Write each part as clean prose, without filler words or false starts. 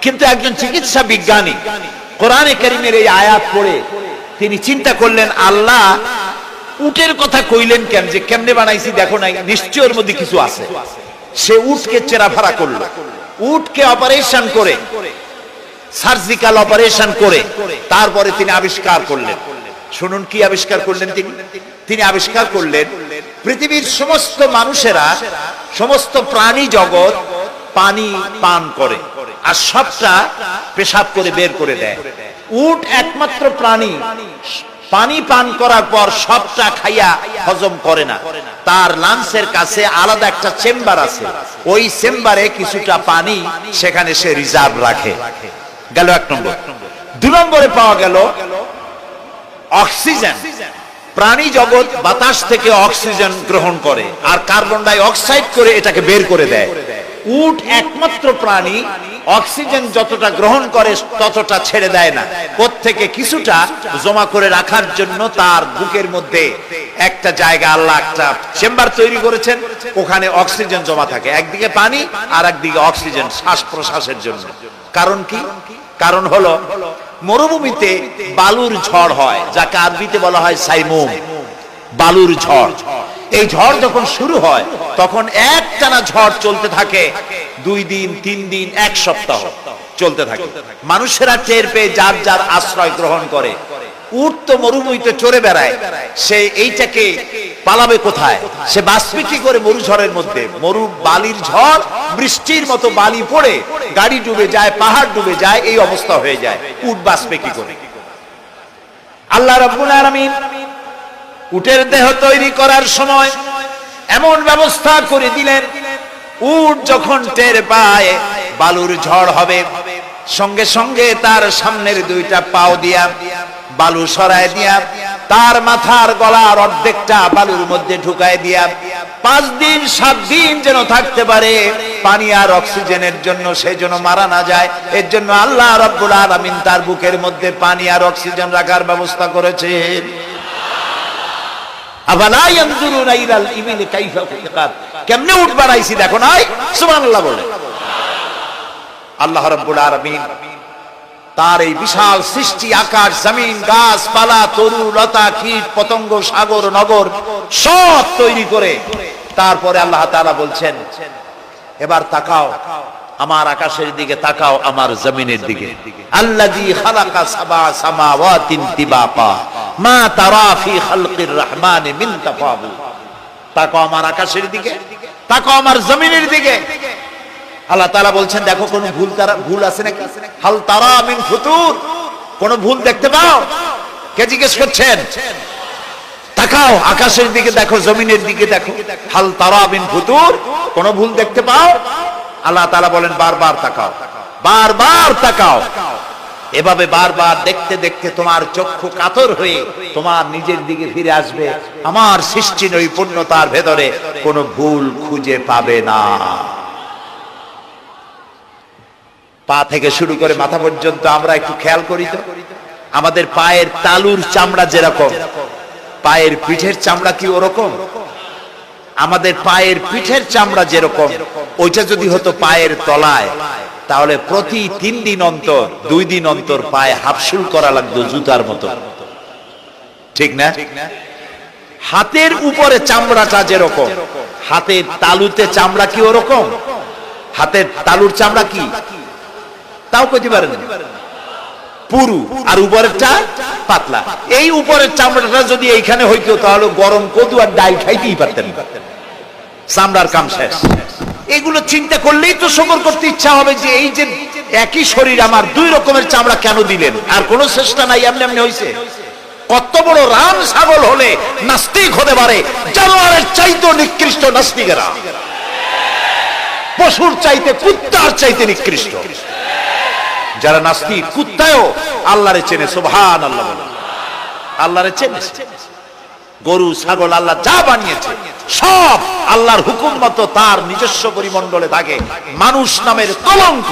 কিন্তু একজন চিকিৎসা বিজ্ঞানী কোরআনে কারীমের এই আয়াত পড়ে তিনি চিন্তা করলেন, আল্লাহ উটের কথা কইলেন কেন, যে কেমনে বানাইছি দেখো নাই, নিশ্চয় ওর মধ্যে কিছু আছে। সে উটকে চেরাফারা করলো, উটকে অপারেশন করে, সার্জিক্যাল অপারেশন করে তারপরে তিনি আবিষ্কার করলেন। শুনুন কি আবিষ্কার করলেন তিনি আবিষ্কার করলেন পৃথিবীর সমস্ত মানুষেরা, সমস্ত প্রাণী জগৎ পানি পান করে আর সবটা পেশাব করে বের করে দেয়। উট একমাত্র প্রাণী পানি পান করার পর সবটা খাইয়া হজম করে না, তার লাংসের কাছে আলাদা একটা চেম্বার আছে, ওই চেম্বারে কিছুটা পানি সেখানে সে রিজার্ভ রাখে। গেল এক নম্বর। দুই নম্বরে পাওয়া গেল অক্সিজেন। প্রাণী জগৎ বাতাস থেকে অক্সিজেন গ্রহণ করে আর কার্বন ডাই অক্সাইড করে এটাকে বের করে দেয়। উট একমাত্র প্রাণী অক্সিজেন যতটা গ্রহণ করে ততটা ছেড়ে দেয় না, প্রত্যেকে কিছুটা জমা করে রাখার জন্য তার বুকের মধ্যে একটা জায়গা আল্লাহ একটা চেম্বার তৈরি করেছেন, ওখানে অক্সিজেন জমা থাকে, একদিকে পানি আর একদিকে অক্সিজেন শ্বাস প্রশ্বাসের জন্য। কারণ কি? কারণ হলো মরুভূমিতে বালুর ঝড় হয়, যাকে আরবিতে বলা হয় সাইমুম, বালুর ঝড়। এই ঝড় যখন শুরু হয় তখন একটানা ঝড় চলতে থাকে, 2 দিন 3 দিন 1 সপ্তাহ চলতে থাকে। মানুষেরা টের পেয়ে যার যার আশ্রয় গ্রহণ করে। উট তো মরুভূমিতে চড়ে বেড়ায়, সে এইটাকে পালাবে কোথায়? সে বাঁচবে কি করে মরু ঝড়ের মধ্যে? মরু বালির ঝড়, বৃষ্টির মতো বালি পড়ে গাড়ি ডুবে যায়, পাহাড় ডুবে যায়, এই অবস্থা হয়ে যায়। উট বাঁচবে কি করে? আল্লাহ রাব্বুল আলামিন উটের দেহ তৈরি করার সময় এমন ব্যবস্থা করে দিলেন, উট যখন টের পায় বালুর ঝড় হবে, সঙ্গে সঙ্গে তার সামনের 2টা পাও দিয়া বালু সরায় দিয়া তার মাথার গলার অর্ধেকটা বালুর মধ্যে ঢুকায় দিয়া 5 দিন 7 দিন যেন থাকতে পারে, পানি আর অক্সিজেনের জন্য সে যেন মারা না যায়। এর জন্য আল্লাহ রাব্বুল আলামিন তার বুকের মধ্যে পানি আর অক্সিজেন রাখার ব্যবস্থা করেছেন। আফালা ইয়ানজুরুনা ইলাল ইবিলি কাইফা খুলিকাত, কেমনে উট বানাইছি দেখো নাই? সুবহানাল্লাহ বলে। আল্লাহ রাব্বুল আলামিন তার এই বিশাল সৃষ্টি, আকাশ জমিন গাছপালা তরু লতা কীট পতঙ্গ সাগর নগর সব তৈরি করে তারপরে আল্লাহ তাআলা বলছেন, এবার তাকাও আমার আকাশের দিকে, তাকাও আমার জমিনের দিকে। আল্লাযী খালাকা সাবা সামাওয়াতিন তিবাকা মা তারা ফি খালকির রহমানি মিন তাফাউত। তাকাও আমার আকাশের দিকে, তাকাও আমার জমিনের দিকে। আল্লাহ তাআলা বলছেন, দেখো কোন ভুল আছে নাকি? হাল তারা মিন ফুতুর, কোন ভুল দেখতে পাও? কে জিজ্ঞেস করছেন? তাকাও আকাশের দিকে, দেখো জমিনের দিকে, দেখো হাল তারা মিন ফুতুর, কোন ভুল দেখতে পাও? আল্লাহ তাআলা বলেন, বারবার তাকাও, বারবার তাকাও। এভাবে বারবার দেখতে দেখতে তোমার চক্ষু কাতর হয়ে তোমার নিজের দিকে ফিরে আসবে। আমার সৃষ্টি নৈপুণ্যতার ভেতরে কোনো ভুল খুঁজে পাবে না। পা থেকে শুরু করে মাথা পর্যন্ত আমরা একটু খেয়াল করি তো, আমাদের পায়ের তালুর চামড়া যেরকম, পায়ের পিঠের চামড়া কি ওরকম? আমাদের পায়ের পিঠের চামড়া যেরকম, ওইটা যদি হতো পায়ের তলায়, তাহলে প্রতি 3 দিন অন্তর 2 দিন অন্তর পায়ে হাফসুল করা লাগতো জুতার মতো, ঠিক না? হাতের উপরে চামড়াটা যেরকম, হাতের তালুতে চামড়া কি ওরকম? হাতের তালুর চামড়া কি তাও কইতে পারেন পুরু, আর উপরেরটা পাতলা। এই উপরের চামড়াটা যদি এইখানে হইতো তাহলে গরম কদু আর ডাল খাইতেই পারতেন, চামড়ার কাম শেষ। এগুলো চিন্তা করলেই তো শুকর করতে ইচ্ছা হবে যে এই যে একই শরীর আমার 2 রকমের চামড়া কেন দিলেন? আর কোনো চেষ্টা নাই, এমনি এমনি হইছে। কত বড় রাম ছাগল হলে নাস্তিক হতে পারে, জানোয়ারের চাইতে নিকৃষ্ট নাস্তিকেরা, পশুর চাইতে কুত্তার চাইতে নিকৃষ্ট। যারা নাস্তিক কুত্তায়ও আল্লাহরে চেনে, সুবহানাল্লাহ বলে, আল্লাহরে চেনে। গরু ছাগল আল্লাহ যা বানিয়েছে সব আল্লাহর হুকুম মতো তার নিজস্ব পরিমণ্ডলে থাকে। মানুষ নামের কলঙ্ক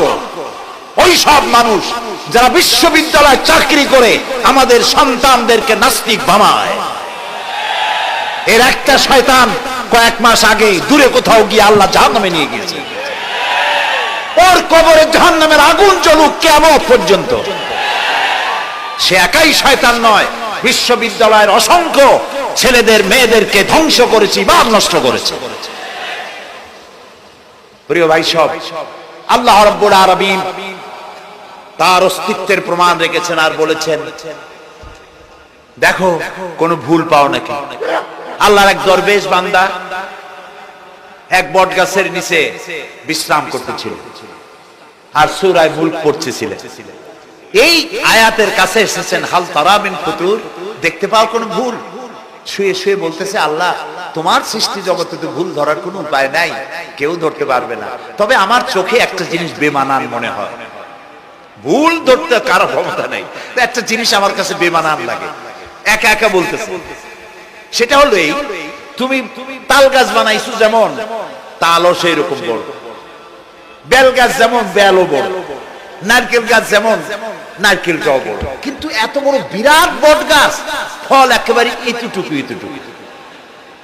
ওই সব মানুষ যারা বিশ্ববিদ্যালয়ে চাকরি করে আমাদের সন্তানদেরকে নাস্তিক বানায়। এর একটা শয়তান কয়েক মাস আগে দূরে কোথাও গিয়ে আল্লাহ জাহান্নামে নিয়ে গিয়েছে। ওর কবরে জাহান্নামের আগুন জ্বলুক, চলুক কিয়ামত পর্যন্ত। সে একাই শয়তান নয়, বিশ্ববিদ্যালয়ের অসংখ্য ছেলেদের মেয়েদেরকে ধ্বংস করেছে, ইমান নষ্ট করেছে। প্রিয় ভাই সব, আল্লাহ রাব্বুল আলামিন তার অস্তিত্বের প্রমাণ রেখেছেন আর বলেছেন, দেখো কোন ভুল পাও নাকি। আল্লাহর এক দরবেশ বান্দা এক বট গাছের নিচে বিশ্রাম করতেছিল আর সূরা মুলক পড়তেছিল। এই আয়াতের কাছে এসেছেন, হাল তারা মিন ফুতুর, দেখতে পাও কোন ভুল? শুয়ে শুয়ে বলতেছে, আল্লাহ তোমার সৃষ্টি জগতে তো ভুল ধরার কোনো উপায় নাই, কেউ ধরতে পারবে না, তবে আমার চোখে একটা জিনিস বেমানান মনে হয়। ভুল ধরতে কারো ক্ষমতা নেই, একটা জিনিস আমার কাছে বেমানান লাগে। একা একা বলতেছে, সেটা হলো এই, তুমি তাল গাছ বানাইছো যেমন, তালও সেই রকম বড়, বেল গাছ যেমন বেলও বড়, নারকেল গাছ যেমন নারকেলটাও বড়, কিন্তু এত বড় বিরাট বট গাছ, ফল একেবারে এতটুকু এতটুকু,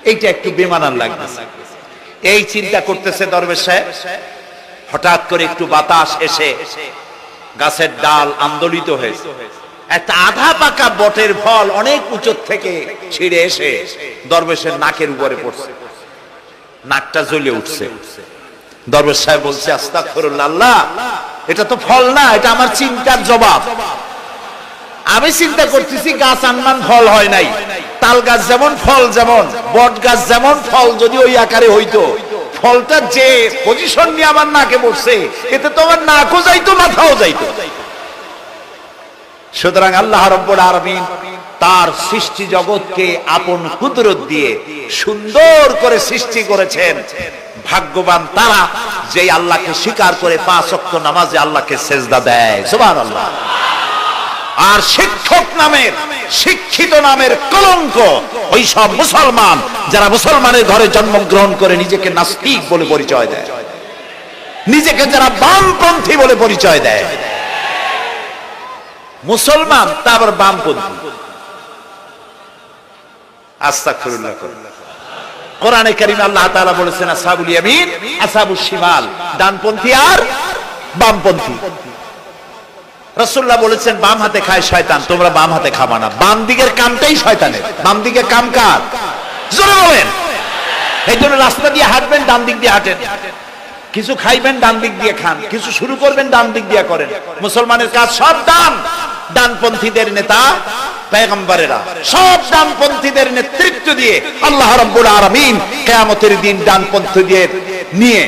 এইটা একটু বেমানান লাগতেছে। এই চিন্তা করতেছে দরবেশ সাহেব, হঠাৎ করে একটু বাতাস এসে গাছের ডাল আন্দোলিত হয়েছে, একটা আধা পাকা বটের ফল অনেক উঁচু থেকে ছিঁড়ে এসে দরবেশের নাকের উপরে পড়ছে, নাকটা জ্বলে উঠছে। দরবেশ সাহেব বলছে, আস্তাগফিরুল্লাহ, আল্লাহ এটা তো ফল না, এটা আমার চিন্তার জবাব। আমি চিন্তা করতেছি গাছ আনমান ফল হয় নাই, তাল গাছ যেমন ফল যেমন, বট গাছ যেমন ফল যদি ওই আকারে হইতো, ফলটা যে পজিশন নিয়ে আমার নাকে পড়ছে, এতে তো আমার নাকও যাইতো মাথাও যাইতো। সুতরাং আল্লাহ রাব্বুল আলামিন তার সৃষ্টি জগৎকে আপন কুদরত দিয়ে সুন্দর করে সৃষ্টি করেছেন। ভাগ্যবান তারা যে আল্লাহকে স্বীকার করে 5 ওয়াক্ত নামাজে আল্লাহকে সেজদা দেয়, সুবহানাল্লাহ। আর শিক্ষক নামের, শিক্ষিত নামের কলঙ্ক ওই সব মুসলমান যারা মুসলমানের ঘরে জন্মগ্রহণ করে নিজেকে নাস্তিক বলে পরিচয় দেয়, নিজেকে যারা বামপন্থী বলে পরিচয় দেয়। মুসলমান তা আবার বামপন্থী, আস্তাগফিরুল্লাহ। কোরআনে কারীমে আল্লাহ তাআলা বলেছেন, আসহাবুল ইয়ামিন আসহাবুশ শিমাল, ডানপন্থী আর বামপন্থী। রাসূলুল্লাহ বলেছেন, বাম হাতে খায় শয়তান, তোমরা বাম হাতে খাবা না। বাম দিকের কামটাই শয়তানের, বাম দিকের কাম কার? জোরে বলেন। এই জন্য রাস্তা দিয়ে হাঁটবেন, ডান দিক দিয়ে হাঁটেন, কিছু খাইবেন ডান দিক দিয়ে খান, কিছু শুরু করবেন ডান দিক দিয়ে করেন। মুসলমানের কাজ সব ডান, ডানপন্থীদের নেতা পয়গম্বরেরা সব ডানপন্থীদের নেতৃত্ব দিয়ে আল্লাহ রাব্বুল আলামিন কিয়ামতের দিন ডানপন্থীদের নিয়ে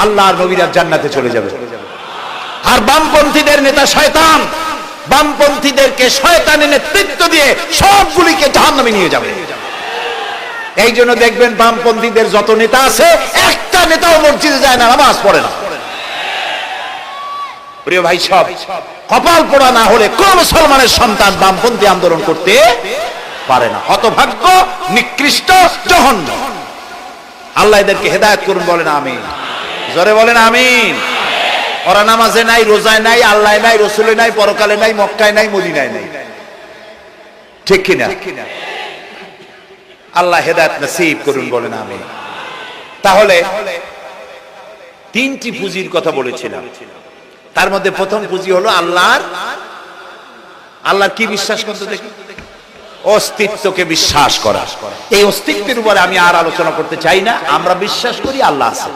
আল্লাহর নবীরা জান্নাতে চলে যাবে। আর বামপন্থীদের নেতা শয়তান, বামপন্থীদেরকে শয়তানের নেতৃত্ব দিয়ে সবগুলিকে জাহান্নামে নিয়ে যাবে। এই জন্য দেখবেন বামপন্থীদের যত নেতা আছে, একটা নেতাও মসজিদে যায় না, নামাজ পড়ে না। প্রিয় ভাই সব, কপাল পোড়া না হলে কোন মুসলমানের সন্তান বামপন্থী আন্দোলন করতে পারে না। হতভাগ্য, নিকৃষ্ট, জঘন্য। আল্লাহ এদেরকে হেদায়েত করুন, বলেন আমিন। জোরে বলেন আমিন। ওরা নামাজে নাই, রোজায় নাই, আল্লাহ নাই, রসুলে নাই, পরকালে নাই, মক্কায় নাই, মদিনায় নাই, ঠিক কিনা? আল্লাহ হেদায়েত নসিব করুন, বলেন আমিন। তাহলে 3টি পুঁজির কথা বলেছিলাম, তার মধ্যে প্রথম পুঁজি হলো আল্লাহর কি বিশ্বাস করতে দেখি? অস্তিত্বকে বিশ্বাস করা। এই অস্তিত্বের উপরে আমি আর আলোচনা করতে চাই না। আমরা বিশ্বাস করি আল্লাহ আছেন,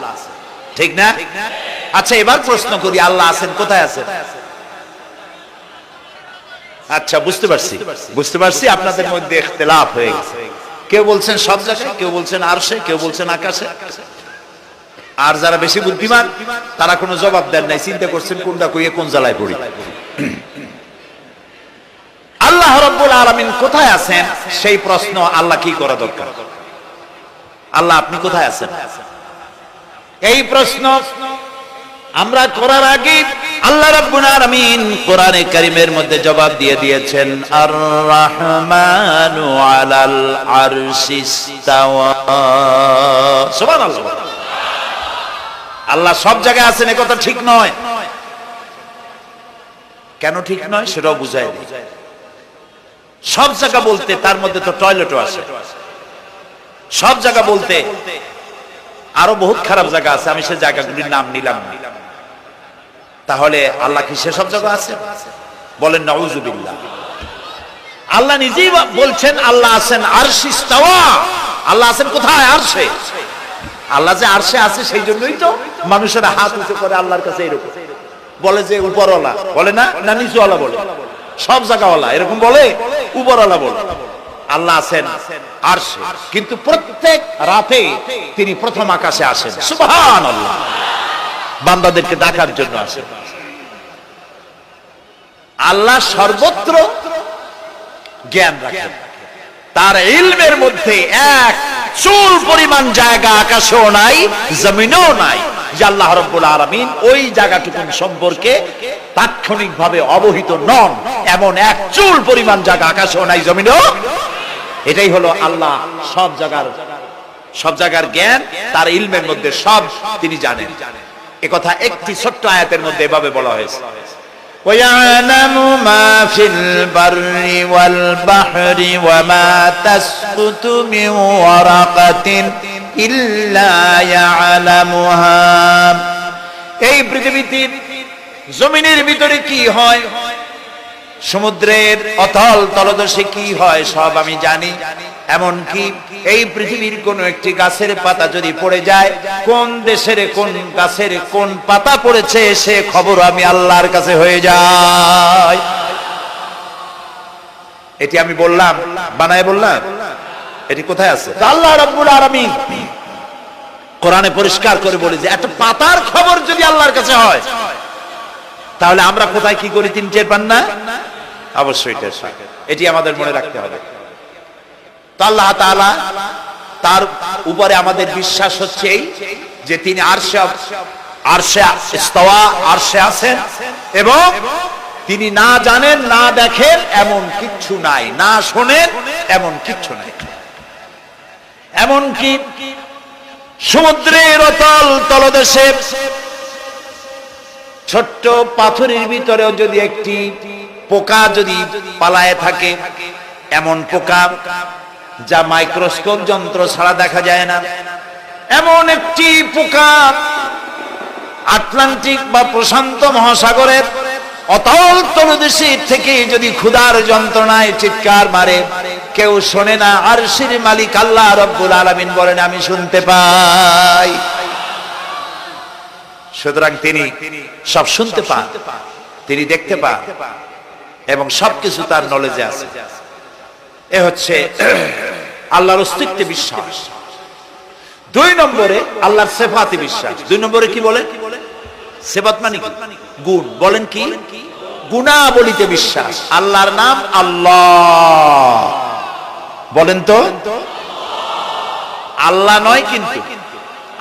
ঠিক না? আচ্ছা, এবার প্রশ্ন করি, আল্লাহ আছেন, কোথায় আছেন? আচ্ছা, বুঝতে পারছি আপনাদের মধ্যে ইখতিলাফ হয়ে গেছে। কেউ বলছেন সব জায়গায়, কেউ বলছেন আরশে, কেউ বলছেন আকাশে। আর যারা বেশি বুদ্ধিমান তারা কোনো জবাব দেন নাই, চিন্তা করছেন কোনটা কইয়ে কোন জ্বালায় পড়ি। আল্লাহ রাব্বুল আলামিন কোথায় আছেন সেই প্রশ্ন আল্লাহ কি করা দরকার? আল্লাহ আপনি কোথায় আছেন এই প্রশ্ন আমরা করার আগে আল্লাহ রাব্বুল আলামিন কোরআনে কারীমের মধ্যে জবাব দিয়ে দিয়েছেন, আর রাহমানু আলাল আরশিস তাওয়া। সুবহানাল্লাহ। আল্লাহ সব জায়গায় আছেন এ কথা ঠিক নয়। কেন ঠিক নয় সেটাও বুঝাই দিই। সব জায়গা বলতে তার মধ্যে তো টয়লেটও আছে। সব জায়গা বলতে আরো বহুত খারাপ জায়গা আছে, আমি সেই জায়গাগুলির নাম নিলাম না। তাহলে আল্লাহ কি সেসব জায়গা আছে? বলেন নাউজুবিল্লাহ। আল্লাহ নিজেই বলছেন আল্লাহ আছেন আরশে ইস্তাওয়া। আল্লাহ আছেন কোথায়? আরশে। আল্লাহ যে আরশে আছে সেই জন্যই তো মানুষেরা হাত উঁচু করে আল্লাহর কাছে এরকম বলে যে উপরওয়ালা বলে না, না নিচুওয়ালা বলে, সব জায়গাওয়ালা এরকম বলে, উপরওয়ালা বলে। আল্লাহ আছেন আরশে, কিন্তু প্রত্যেক রাতে তিনি প্রথম আকাশে আসেন। সুবহানাল্লাহ। বান্দাদেরকে ডাকার জন্য আসেন। আল্লাহ সর্বত্র জ্ঞান রাখেন। তার ইলমের মধ্যে এক চুল পরিমাণ জায়গা আকাশেও নাই, জমিনেও নাই যে আল্লাহ রাব্বুল আলামিন ওই জায়গাটুকু সম্পর্কে তাৎক্ষণিকভাবে অবহিত নন। এমন এক চুল পরিমাণ জায়গা আকাশেও নাই, জমিনেও। এটাই হলো আল্লাহ সব জায়গার জ্ঞান তার ইলমের মধ্যে সব তিনি জানেন। এ কথা একটি ছোট্ট আয়াতের মধ্যে এভাবে বলা হয়েছে, وَيَعْلَمُ مَا فِي الْبَرِّ وَالْبَحْرِ وَمَا تَسْقُطُ مِنْ وَرَقَةٍ إِلَّا يَعْلَمُهَا। এই পৃথিবীতে জমিনের ভিতরে কি হয়, সমুদ্রের অতল তলদেশে কি হয়, সব আমি জানি। এমনকি এই পৃথিবীর কোন একটি গাছের পাতা যদি পড়ে যায়, কোন দেশের কোন গাছের কোন পাতা পড়েছে সে খবর আমি আল্লাহর কাছে হয়ে যায়। এটি আমি বললাম, বানায় বললাম? এটি কোথায় আছে? আল্লাহ রাব্বুল আলামিন কোরআনে পরিষ্কার করে বলে যে একটা পাতার খবর যদি আল্লাহর কাছে হয়, তাহলে আমরা কোথায় কি করি তিনি টের পান না? অবশ্যই টের পান। এটি আমাদের মনে রাখতে হবে। তো আল্লাহ তাআলা তার উপরে আমাদের বিশ্বাস হচ্ছে এই যে তিনি আরশে ইস্তাওয়া, আরশে আছেন, এবং তিনি না জানেন না দেখেন এমন কিচ্ছু নাই, না শোনেন এমন কিচ্ছু নাই। এমনকি সমুদ্রের অতল তলদেশে ছোট্ট পাথরের ভিতরেও যদি একটি পোকা যদি পালায়ে থাকে, এমন পোকা যা মাইক্রোস্কোপ যন্ত্র ছাড়া দেখা যায় না, এমন একটি পোকা আটলান্টিক বা প্রশান্ত মহাসাগরের অতল তলদেশে থেকে যদি ক্ষুধার যন্ত্রণায় চিৎকার মারে, কেউ শোনে না। আরশের মালিক আল্লাহ রাব্বুল আলামিন বলেন আমি শুনতে পাই। সুতরাং তিনি সব শুনতে পান, তিনি দেখতে পান, এবং সবকিছু তার নলেজে আছে। এ হচ্ছে আল্লাহর অস্তিত্বে বিশ্বাস। 2 নম্বরে আল্লাহর সিফাতে বিশ্বাস। 2 নম্বরে কি বলে? সিফাত মানে কি? গুণ। বলেন কি? গুণাবলীতে বিশ্বাস। আল্লাহর নাম আল্লাহ, বলেন তো। আল্লাহ নয় কিন্তু,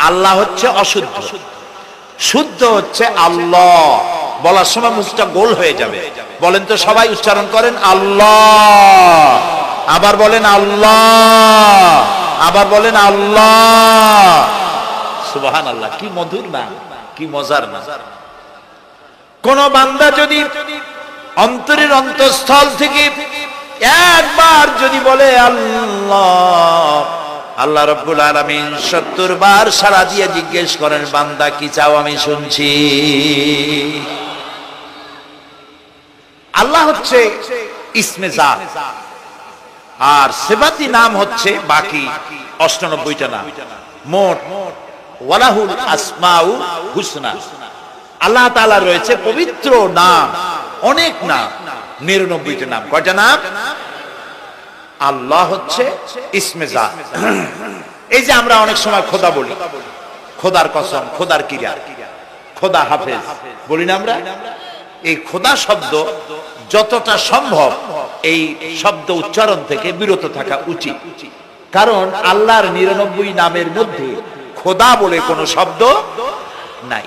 আল্লাহ হচ্ছে অশুদ্ধ, শুদ্ধ হচ্ছে আল্লাহ। বলার সময় মুখটা গোল হয়ে যাবে। বলেন তো, সবাই উচ্চারণ করেন আল্লাহ, আবার বলেন আল্লাহ, আবার বলেন আল্লাহ। সুবহানাল্লাহ। কি মধুর না, কি মজার না। কোন বান্দা যদি অন্তরের অন্তঃস্থল থেকে একবার যদি বলে আল্লাহ, আল্লাহ রাব্বুল আলামিন 70 বার সাড়া দিয়ে জিজ্ঞেস করেন বান্দা কি চাও, আমি শুনছি। আল্লাহ হচ্ছে ইসমে জাত, আর সিফাতি নাম হচ্ছে বাকি 98টা নাম। মোট ওয়ালাহুল আসমাউল হুসনা। আল্লাহ তাআলা রয়েছে পবিত্র নাম, অনেক নাম, 99টা নাম। কয়টা নাম? আল্লাহ হচ্ছে ইসমে জাত। এই যে আমরা অনেক সময় খোদা বলি, খোদার কসম, খোদার কিরা, খোদা হাফেজ বলি না আমরা? এই খোদা শব্দ যতটা সম্ভব এই শব্দ উচ্চারণ থেকে বিরত থাকা উচিত, কারণ আল্লাহর 99 নামের মধ্যে খোদা বলে কোনো শব্দ নাই।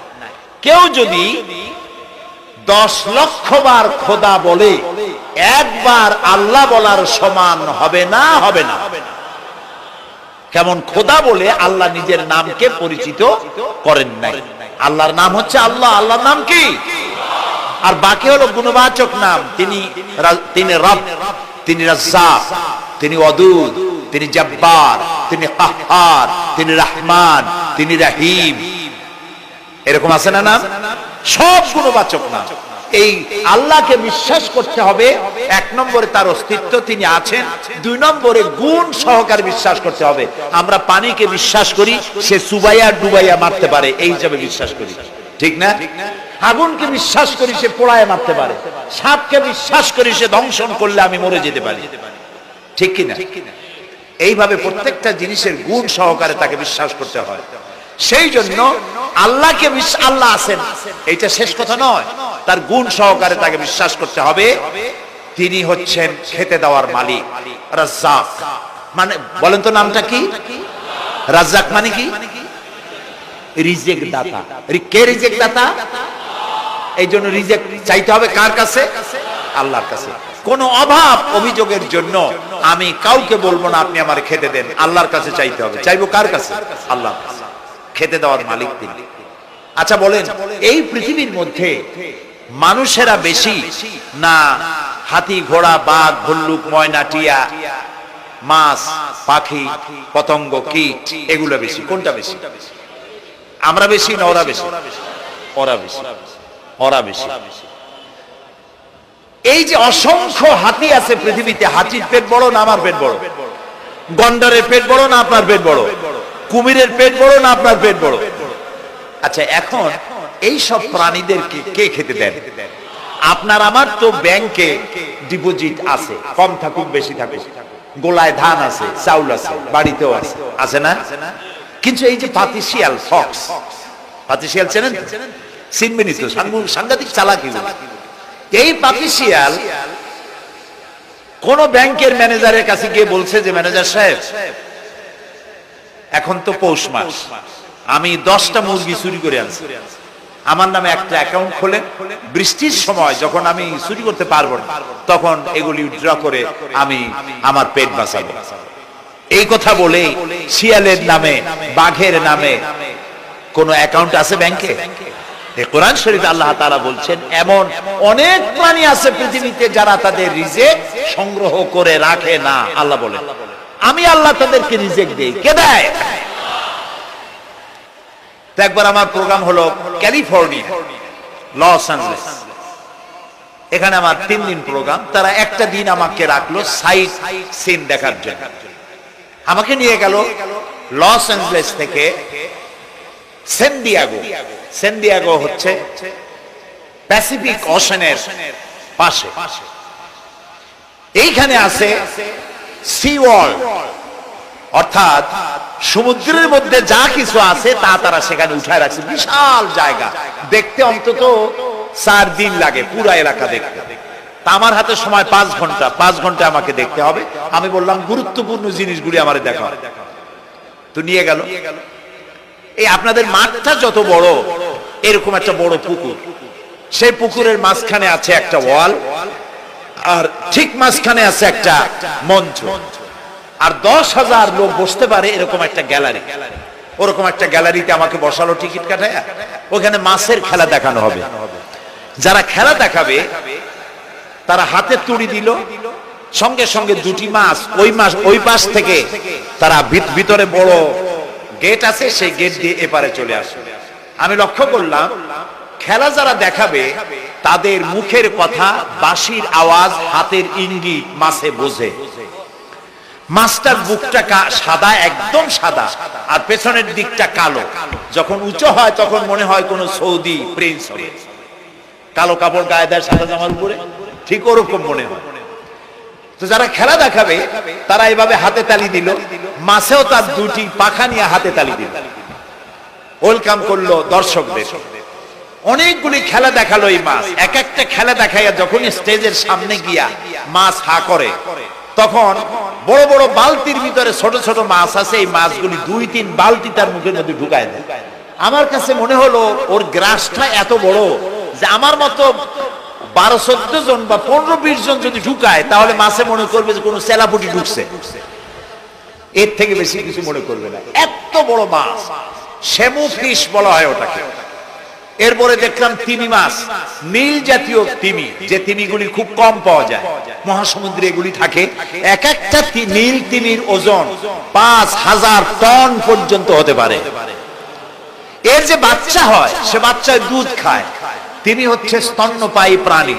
কেউ যদি 10 লক্ষ বার খোদা বলে, একবার আল্লাহ বলার সমান হবে না, হবে না। কেমন খোদা বলে আল্লাহ নিজের নামকে পরিচিত করেন নাই। আল্লাহর নাম হচ্ছে আল্লাহ। আল্লাহর নাম কি? আর বাকি হলো গুণবাচক নাম। তিনি রব, তিনি রাজ্জাক, তিনি ওয়াদুদ, তিনি জব্বার, তিনি কাহ্হার, তিনি রহমান, তিনি রহিম। এরকম আছে না নাম? সব গুণবাচক নাম। এই আল্লাহকে বিশ্বাস করতে হবে, এক নম্বরে তার অস্তিত্ব, তিনি আছেন। দুই নম্বরে গুণ সহকারে বিশ্বাস করতে হবে। আমরা পানিকে বিশ্বাস করি সে চুবাইয়া ডুবাইয়া মারতে পারে, এই হিসাবে বিশ্বাস করি, ঠিক না? আগুনকে বিশ্বাস করি সে পোড়ায় মারতে পারে। সাপকে বিশ্বাস করি সে দংশন করলে আমি মরে যেতে পারি, ঠিক কিনা? এইভাবে প্রত্যেকটা জিনিসের গুণ সহকারে তাকে বিশ্বাস করতে হয়। সেই জন্য আল্লাহকে আল্লাহ আছেন এইটা শেষ কথা নয়, তার গুণ সহকারে তাকে বিশ্বাস করতে হবে। তিনি হচ্ছেন খেতে দেওয়ার মালিক, রাজ্জাক। মানে বলেন তো নামটা কি? রাজ্জাক মানে কি? রিজিক দাতা। কে রিজিক দাতা? এই জন্য রিজিক চাইতে হবে কার কাছে? আল্লাহর কাছে। কোন অভাব অভিযোগের জন্য আমি কাউকে বলবো না আপনি আমার খেতে দেন, আল্লাহর কাছে চাইতে হবে। চাইবো কার কাছে? আল্লাহর কাছে। খেতে দেওয়ার মালিক তিনি। আচ্ছা বলেন, এই পৃথিবীর মধ্যে মানুষেরা বেশি না হাতি, ঘোড়া, বাঘ, ভল্লুক, ময়না, টিয়া, মাছ, পাখি, পতঙ্গ, কীট এগুলো বেশি? কোনটা বেশি? আমরা বেশি না ওরা বেশি? ওরা বেশি। ওরা বেশি। এই যে অসংখ্য হাতি আছে পৃথিবীতে, হাতির পেট বড় না আমার পেট বড়? গন্ডারের পেট বড় না আপনার পেট বড়? কুমিরের পেট বড় না আপনার পেট বড়? আচ্ছা, এখন এই সব প্রাণীদেরকে কে খেতে দেন? আপনার আমার তো ব্যাংকে ডিপোজিট আছে, কম থাকুক বেশি থাকুক, গোলায় ধান আছে, চাউল আছে, বাড়িতেও আছে, আছে না? কিন্তু এই যে পাতিশিয়াল, ফক্স, পাতিশিয়াল চেনেন? চিনবেনই তো, সাংঘাতিক চালাকি। এই পাতিশিয়াল কোন ব্যাংকের ম্যানেজারের কাছে গিয়ে বলছে যে ম্যানেজার সাহেব, এখন তো পৌষ মাস, আমি 10টা মুরগি চুরি করে আনছি, আমার নামে একটা অ্যাকাউন্ট খোলেন, বৃষ্টির সময় যখন আমি চুরি করতে পারবো না তখন এগুলি উইথড্র করে আমি আমার পেট বাঁচাবো। এই কথা বলে শিয়ালের নামে, বাঘের নামে কোন অ্যাকাউন্ট আছে ব্যাংকে? কোরআন শরীফে আল্লাহ তাআলা বলছেন এমন অনেক প্রাণী আছে পৃথিবীতে যারা তাদের রিজিক সংগ্রহ করে রাখে না। আল্লাহ বলেন আমি আল্লাহ তাদেরকে রিজিক দেই। কে দেয়? তো একবার আমার প্রোগ্রাম হলো ক্যালিফোর্নিয়া, লস অ্যাঞ্জেলেস। এখানে আমার 3 দিন প্রোগ্রাম। তারা একটা দিন আমাকে রাখলো সাইট সিন দেখার জন্য। আমাকে নিয়ে গেল লস অ্যাঞ্জেলেস থেকে সান ডিয়েগো। সান ডিয়েগো হচ্ছে প্যাসিফিক ওশানের পাশে। এইখানে আছে সি ওয়াল, অর্থাৎ সমুদ্রের মধ্যে যা কিছু আছে তা তারা সেখানে উঠায় রাখছে। বিশাল জায়গা, দেখতে অন্তত 4 দিন লাগে পুরো এলাকা দেখতে। তা আমার হাতে সময় 5 ঘন্টা, 5 ঘন্টা আমাকে দেখতে হবে। আমি বললাম গুরুত্বপূর্ণ জিনিসগুলি আমারে দেখাও। তো নিয়ে গেল। এই আপনাদের মাঠটা যত বড়, এরকম একটা বড় পুকুর, সেই পুকুরের মাঝখানে আছে একটা ওয়াল, আর ঠিক মাঝখানে আছে একটা মঞ্চ, আর 10,000 লোক বসতে পারে এরকম একটা গ্যালারি। ওরকম একটা গ্যালারিতে আমাকে বসালো টিকিট কাটায়। ওখানে মাছের খেলা দেখানো হবে। যারা খেলা দেখাবে তারা হাতে তুড়ি দিল, সঙ্গে সঙ্গে 2টি মাছ ওই পাশ থেকে তারা ভিতরে বড় গেট আছে, সেই গেট দিয়ে এপারে চলে আসে। আমি লক্ষ্য করলাম খেলা যারা দেখাবে তাদের মুখের কথা, বাঁশির আওয়াজ, হাতের ইঙ্গিত মাছে বোঝে। মাছটার বুকটা সাদা, একদম সাদা, আর পেছনের দিকটা কালো। যখন উঁচু হয় তখন মনে হয় কোন সৌদি প্রিন্স হবে, কালো কাপড় গায়ে দেয় সাদা জামার উপরে, ঠিক ওরকম মনে হয়। তো যারা খেলা দেখাবে তারা এভাবে হাতে তালি দিল, মাছেও তার 2টি পাখা নিয়ে হাতে তালি দিল, ওয়েলকাম করলো দর্শকদের। অনেকগুলি খেলা দেখালো এই মাছ। এক একটা খেলা দেখাইয়া যখন স্টেজের সামনে গিয়া মাছ হা করে, তখন বড় বড় বালতির ভিতরে ছোট ছোট মাছ আছে, এই মাছগুলি 2-3 বালতি তার মুখের মধ্যে ঢুকায় দেয়। আমার কাছে মনে হলো ওর গ্রাসটা এত বড় যে আমার মতো 12-14 জন বা 15-20 জন যদি ঢুকায় তাহলে মাছে মনে করবে যে কোনো চেলাপুটি ঢুকছে, এর থেকে বেশি কিছু মনে করবে না। এত বড় মাছ, শ্যামু ফিশ বলা হয় ওটাকে। এরপরে দেখলাম তিমি মাছ, নীল জাতীয় তিমি, যে তিমিগুলি খুব কম পাওয়া যায় মহাসমুদ্রে এগুলি থাকে। এক একটা নীল তিমির ওজন 5,000 টন পর্যন্ত হতে পারে। এর যে বাচ্চা হয় সে বাচ্চায় দুধ খায়, তিনি হচ্ছে স্তন্যপায়ী প্রাণী।